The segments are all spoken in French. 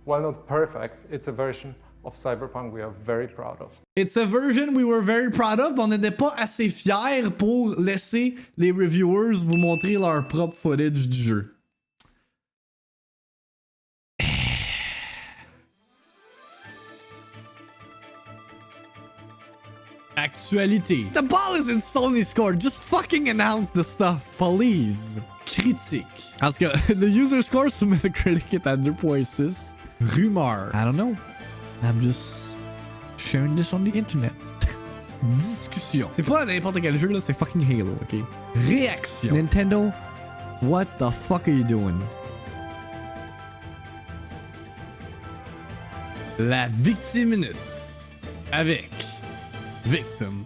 While not perfect, it's a version of Cyberpunk we are very proud of. It's a version we were very proud of, mais on n'était pas assez fiers pour laisser les reviewers vous montrer leur propre footage du jeu. Actualité. The ball is in Sony's court. Just fucking announce the stuff, please. Critique. En tout cas, the user score sur Metacritic est à 2.6. Rumeur. I don't know. I'm just sharing this on the internet. Discussion. C'est pas n'importe quel jeu là, c'est fucking Halo, ok? Réaction. Nintendo, what the fuck are you doing? La VIICTIIMINUTE. Avec Victim.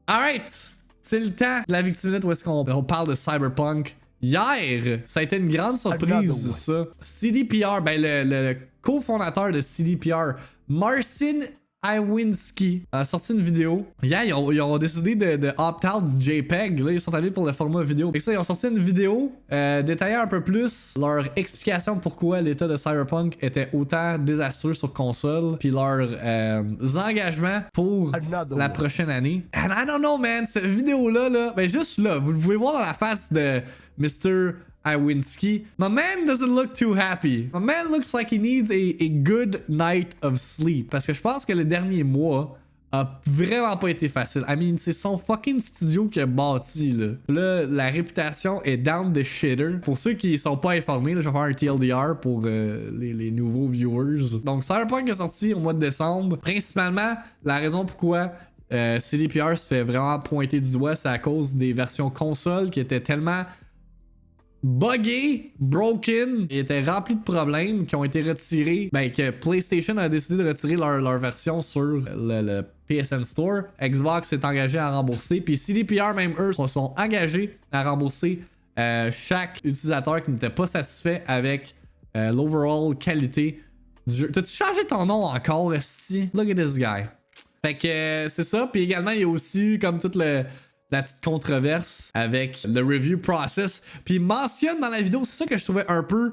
Alright, c'est le temps de la VIICTIIMINUTE où est-ce qu'on parle de Cyberpunk. Hier, ça a été une grande surprise, ça. CDPR, ben le co-fondateur de CDPR, Marcin Iwinski, a sorti une vidéo. Hier, ils ont décidé de opt-out du JPEG. Là, ils sont allés pour le format vidéo. Fait que ça, ils ont sorti une vidéo détaillant un peu plus leur explication de pourquoi l'état de Cyberpunk était autant désastreux sur console, puis leurs engagements pour la prochaine année. And I don't know, man, cette vidéo-là, là, ben juste là, vous pouvez voir dans la face de Mr. Iwinski. My man doesn't look too happy. My man looks like he needs a good night of sleep. Parce que je pense que le dernier mois a vraiment pas été facile. I mean, c'est son fucking studio qui a bâti, là. Là, la réputation est down the shitter. Pour ceux qui sont pas informés, là, je vais faire un TLDR pour les nouveaux viewers. Donc, Cyberpunk est sorti au mois de décembre. Principalement, la raison pourquoi CDPR se fait vraiment pointer du doigt, c'est à cause des versions console qui étaient tellement buggé, broken, il était rempli de problèmes qui ont été retirés, ben que PlayStation a décidé de retirer leur version sur le PSN Store. Xbox s'est engagé à rembourser, puis CDPR même eux sont engagés à rembourser chaque utilisateur qui n'était pas satisfait avec l'overall qualité du jeu. T'as-tu changé ton nom encore, esti? Look at this guy. Fait que c'est ça, puis également il y a aussi comme toute la petite controverse avec le review process. Puis il mentionne dans la vidéo, c'est ça que je trouvais un peu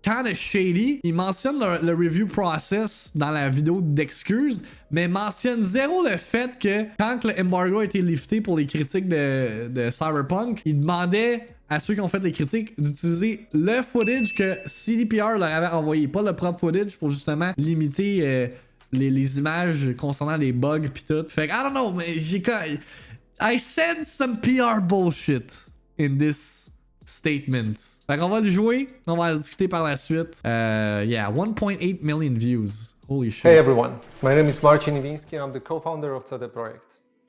kinda shady. Il mentionne le review process dans la vidéo d'excuses, mais mentionne zéro le fait que quand le embargo a été lifté pour les critiques de Cyberpunk, il demandait à ceux qui ont fait les critiques d'utiliser le footage que CDPR leur avait envoyé, pas le propre footage pour justement limiter les images concernant les bugs pis tout. Fait que I don't know, mais I sense some PR bullshit in this statement. Fait qu'on va le jouer, on va le discuter par la suite. Yeah, 1.8 million views. Holy shit. Hey everyone, my name is Marcin Iwinski and I'm the co-founder of Projekt.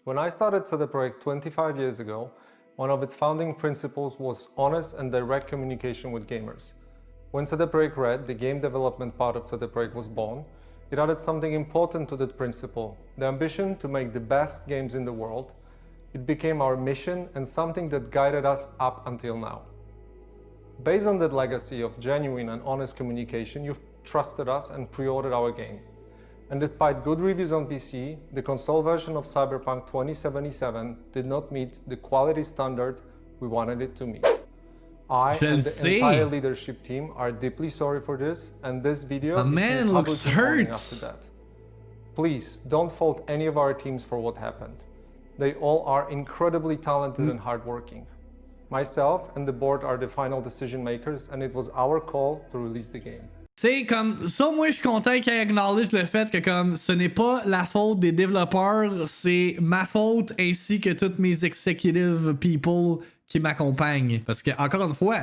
When I started Projekt 25 years ago, one of its founding principles was honest and direct communication with gamers. When Projekt Red, the game development part of Projekt was born, it added something important to that principle, the ambition to make the best games in the world. It became our mission and something that guided us up until now. Based on that legacy of genuine and honest communication, you've trusted us and pre-ordered our game. And despite good reviews on PC, the console version of Cyberpunk 2077 did not meet the quality standard we wanted it to meet. I and the entire leadership team are deeply sorry for this, and this video is man looks hurt after that. Please don't fault any of our teams for what happened. They all are incredibly talented and hardworking. Myself and the board are the final decision makers, and it was our call to release the game. C'est comme ça, moi je suis content qu'il acknowledge le fait que comme ce n'est pas la faute des développeurs, c'est ma faute ainsi que toutes mes executive people qui m'accompagnent. Parce que, encore une fois,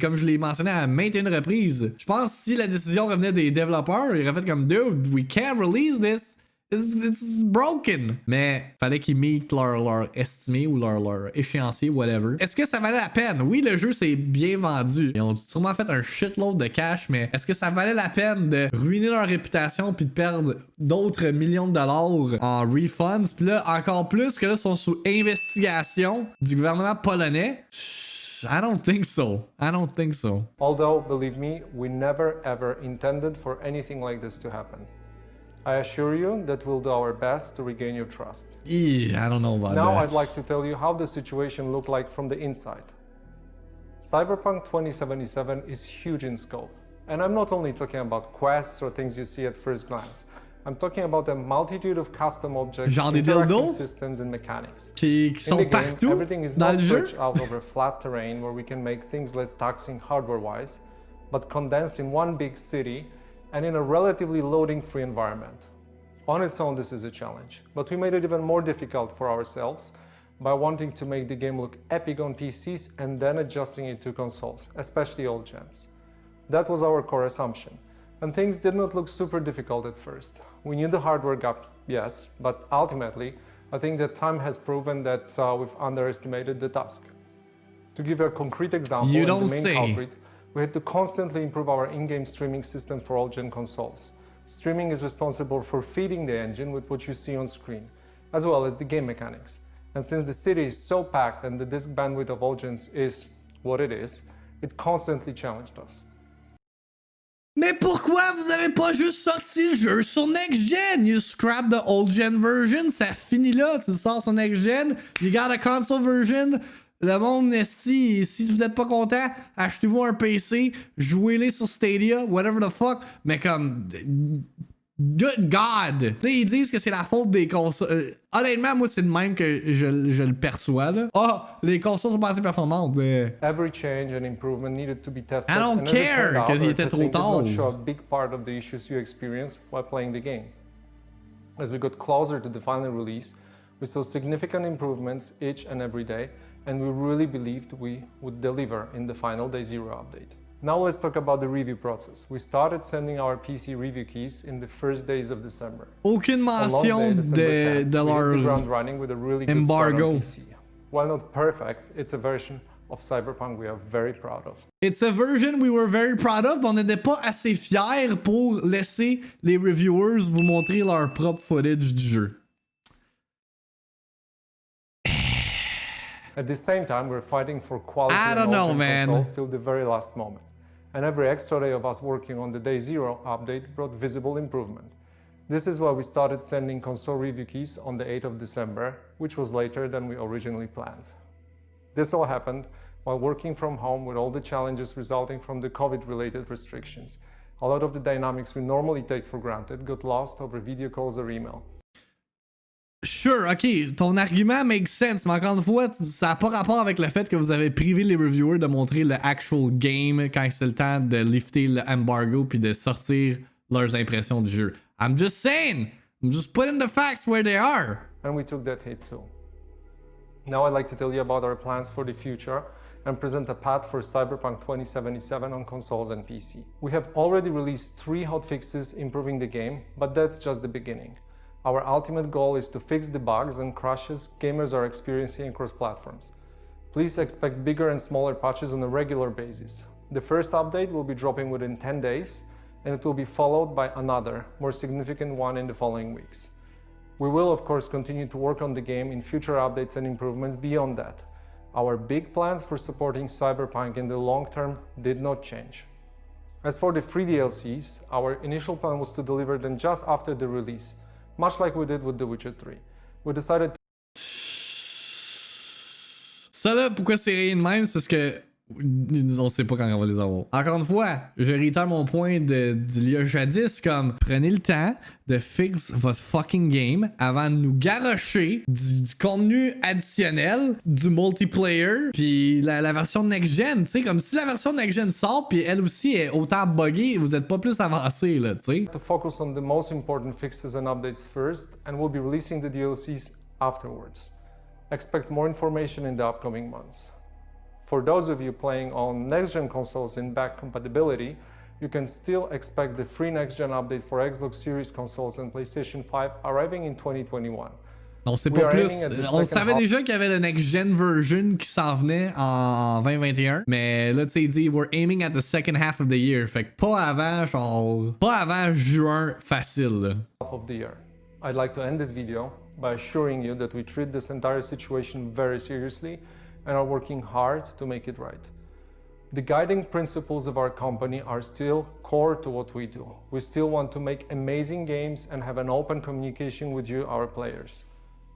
comme je l'ai mentionné à maintes une reprises, je pense que si la décision revenait des développeurs, ils auraient fait comme, dude, we can't release this. It's broken. Mais fallait qu'ils meet leur estimé ou leur échéancier, whatever. Est-ce que ça valait la peine? Oui, le jeu s'est bien vendu. Ils ont sûrement fait un shitload de cash, mais est-ce que ça valait la peine de ruiner leur réputation puis de perdre d'autres millions de dollars en refunds? Puis là, encore plus que là, ils sont sous investigation du gouvernement polonais. I don't think so. I don't think so. Although, believe me, we never ever intended for anything like this to happen. I assure you that we'll do our best to regain your trust. Yeah, I don't know about that. Now I'd like to tell you how the situation looked like from the inside. Cyberpunk 2077 is huge in scope. And I'm not only talking about quests or things you see at first glance. I'm talking about a multitude of custom objects, genre des interacting dildos systems and mechanics. qui In the sont game, partout everything is dans not le jeu. stretched out over flat terrain where we can make things less taxing hardware-wise, but condensed in one big city and in a relatively loading-free environment. On its own, this is a challenge, but we made it even more difficult for ourselves by wanting to make the game look epic on PCs and then adjusting it to consoles, especially old gens. That was our core assumption, and things did not look super difficult at first. We knew the hardware gap, yes, but ultimately, I think that time has proven that we've underestimated the task. To give a concrete example, You and don't the main say. culprit, we had to constantly improve our in-game streaming system for all-gen consoles. Streaming is responsible for feeding the engine with what you see on screen, as well as the game mechanics. And since the city is so packed and the disk bandwidth of all gens is what it is, it constantly challenged us. Mais pourquoi vous avez pas juste sorti le jeu sur Next Gen? You scrap the old gen version, ça finit là, tu sors sur Next Gen, you got a console version. Le monde, si vous êtes pas content, achetez-vous un PC, jouez-les sur Stadia, whatever the fuck. Mais comme, good God! Là, ils disent que c'est la faute des consoles. Honnêtement, moi, c'est de même que je le perçois. Là. Ah, les consoles sont pas assez performantes. Mais... Every change and improvement needed to be tested. I don't care, because il était trop tard. Did not show a big part of the issues you experience while playing the game. As we got closer to the final release, we saw significant improvements each and every day, and we really believed we would deliver in the final day zero update. Now let's talk about the review process. We started sending our PC review keys in the first days of December. Aucune mention de leur ground running with a really good embargo. start on PC. While not perfect, it's a version of Cyberpunk we are very proud of. It's a version we were very proud of, mais on n'était pas assez fiers pour laisser les reviewers vous montrer leur propre footage du jeu. At the same time, we're fighting for quality I don't know, man. consoles till the very last moment. And every extra day of us working on the day zero update brought visible improvement. This is why we started sending console review keys on the 8th of December, which was later than we originally planned. This all happened while working from home with all the challenges resulting from the COVID-related restrictions. A lot of the dynamics we normally take for granted got lost over video calls or email. Sure, ok, ton argument makes sense, mais encore une fois, ça n'a pas rapport avec le fait que vous avez privé les reviewers de montrer le actual game quand c'est le temps de lifter l'embargo puis de sortir leurs impressions du jeu. I'm just saying, I'm just putting the facts where they are. And we took that hit too. Now I'd like to tell you about our plans for the future and present a path for Cyberpunk 2077 on consoles and PC. We have already released 3 hotfixes improving the game, but that's just the beginning. Our ultimate goal is to fix the bugs and crashes gamers are experiencing across platforms. Please expect bigger and smaller patches on a regular basis. The first update will be dropping within 10 days, and it will be followed by another, more significant one in the following weeks. We will, of course, continue to work on the game in future updates and improvements beyond that. Our big plans for supporting Cyberpunk in the long term did not change. As for the free DLCs, our initial plan was to deliver them just after the release, much like we did with The Witcher 3. We decided to... Ça là, pourquoi c'est rien de même, c'est parce que on sait pas quand on va les avoir. Encore une fois, je réitère mon point d'il y a jadis, comme prenez le temps de fixer votre fucking game avant de nous garrocher du contenu additionnel, du multiplayer, puis la version next-gen, tu sais, comme si la version next-gen sort, puis elle aussi est autant buggée, vous êtes pas plus avancé, là, tu sais. To focus on the most important fixes and updates first, and we'll be releasing the DLCs afterwards. Expect more information in the upcoming months. For those of you playing on next-gen consoles in back compatibility, you can still expect the free next-gen update for Xbox Series consoles and PlayStation 5 arriving in 2021. On sait pas plus. On savait déjà qu'il y avait le next-gen version qui s'en venait en 2021, mais là, tu sais, il dit « We're aiming at the second half of the year ». Fait que pas avant, genre... Pas avant juin facile, là. Half of the year. I'd like to end this video by assuring you that we treat this entire situation very seriously and are working hard to make it right. The guiding principles of our company are still core to what we do. We still want to make amazing games and have an open communication with you, our players.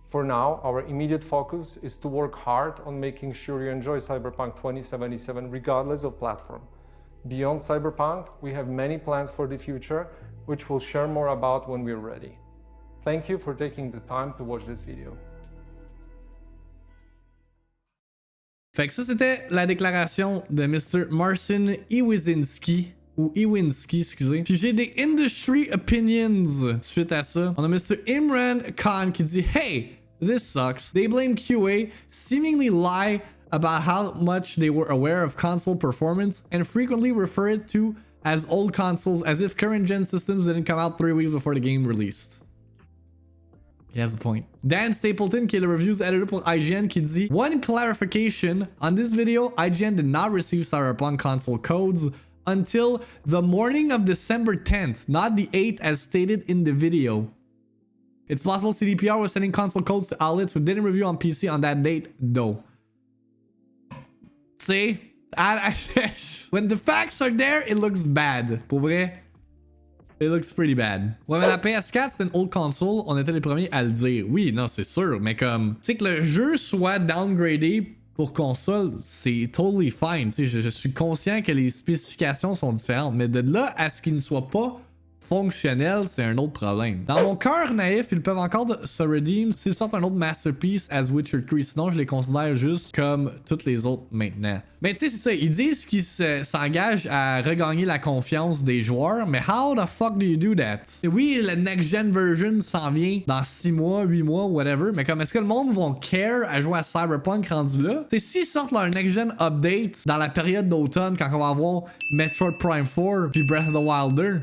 For now, our immediate focus is to work hard on making sure you enjoy Cyberpunk 2077 regardless of platform. Beyond Cyberpunk, we have many plans for the future, which we'll share more about when we're ready. Thank you for taking the time to watch this video. Fait que ça, c'était la déclaration de Mr. Marcin Iwinski. Ou Iwinski, excusez. Puis j'ai des industry opinions suite à ça. On a Mr. Imran Khan qui dit Hey, this sucks. They blame QA, seemingly lie about how much they were aware of console performance, and frequently refer it to as old consoles as if current gen systems didn't come out 3 weeks before the game released. He has a point. Dan Stapleton, qui est le reviews editor pour IGN, qui dit One clarification, on this video, IGN did not receive Cyberpunk console codes until the morning of December 10th, not the 8th as stated in the video. It's possible CDPR was sending console codes to outlets who didn't review on PC on that date, though. See? When the facts are there, it looks bad. Pour vrai, it looks pretty bad. Ouais, mais la PS4, c'est une old console. On était les premiers à le dire. Oui, non, c'est sûr. Mais comme, tu sais, que le jeu soit downgradé pour console, c'est totally fine. Tu sais, je suis conscient que les spécifications sont différentes. Mais de là à ce qu'il ne soit pas fonctionnel, c'est un autre problème. Dans mon cœur naïf, ils peuvent encore se redeem s'ils sortent un autre masterpiece as Witcher 3. Sinon, je les considère juste comme toutes les autres maintenant. Mais tu sais, c'est ça. Ils disent qu'ils s'engagent à regagner la confiance des joueurs, mais how the fuck do you do that? Oui, la next-gen version s'en vient dans 6 mois, 8 mois, whatever, mais comme est-ce que le monde va care à jouer à Cyberpunk rendu là? Tu sais, s'ils sortent leur next-gen update dans la période d'automne, quand on va avoir Metroid Prime 4 puis Breath of the Wild 2,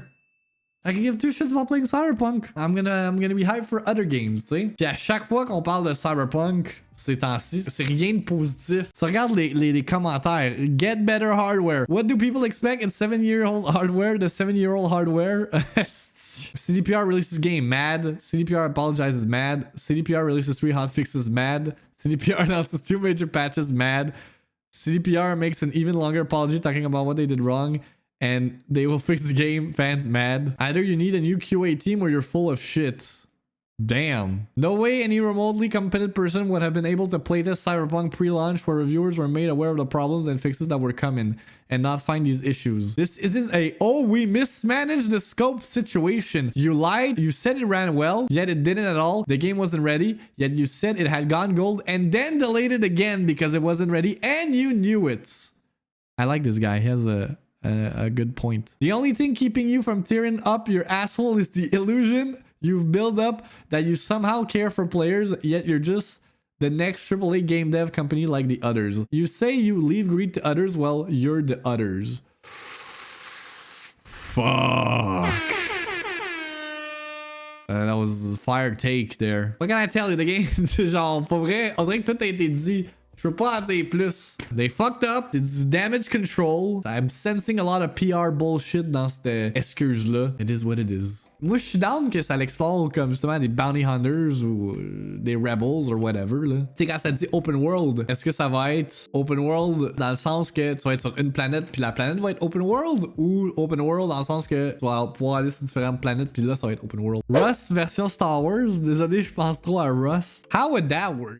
I can give two shits about playing Cyberpunk. I'm gonna be hyped for other games, tu sais. Puis à chaque fois qu'on parle de Cyberpunk ces temps-ci, c'est rien de positif. Tu regardes les commentaires. Get better hardware. What do people expect in 7-year-old hardware? The 7-year-old hardware? CDPR releases game, mad. CDPR apologizes, mad. CDPR releases 3 hotfixes, mad. CDPR announces 2 major patches, mad. CDPR makes an even longer apology talking about what they did wrong, and they will fix the game, fans mad. Either you need a new QA team or you're full of shit. Damn. No way any remotely competent person would have been able to playtest Cyberpunk pre-launch where reviewers were made aware of the problems and fixes that were coming and not find these issues. This isn't a, oh, we mismanaged the scope situation. You lied, you said it ran well, yet it didn't at all. The game wasn't ready, yet you said it had gone gold and then delayed it again because it wasn't ready and you knew it. I like this guy. He has a good point. The only thing keeping you from tearing up your asshole is the illusion you've built up that you somehow care for players, yet you're just the next AAA game dev company like the others. You say you leave greed to others, well, you're the others. Fuck. That was a fire take there. What can I tell you? The game, genre, pour vrai, on dirait que tout a été dit. Je peux pas en dire plus. They fucked up. It's damage control. I'm sensing a lot of PR bullshit dans cette excuse-là. It is what it is. Moi, je suis down que ça l'explore comme justement des bounty hunters ou des rebels or whatever, là. Tu sais, quand ça dit open world, est-ce que ça va être open world dans le sens que tu vas être sur une planète puis la planète va être open world, ou open world dans le sens que tu vas pouvoir aller sur différentes planètes puis là, ça va être open world? Rust version Star Wars? Désolé, je pense trop à Rust. How would that work?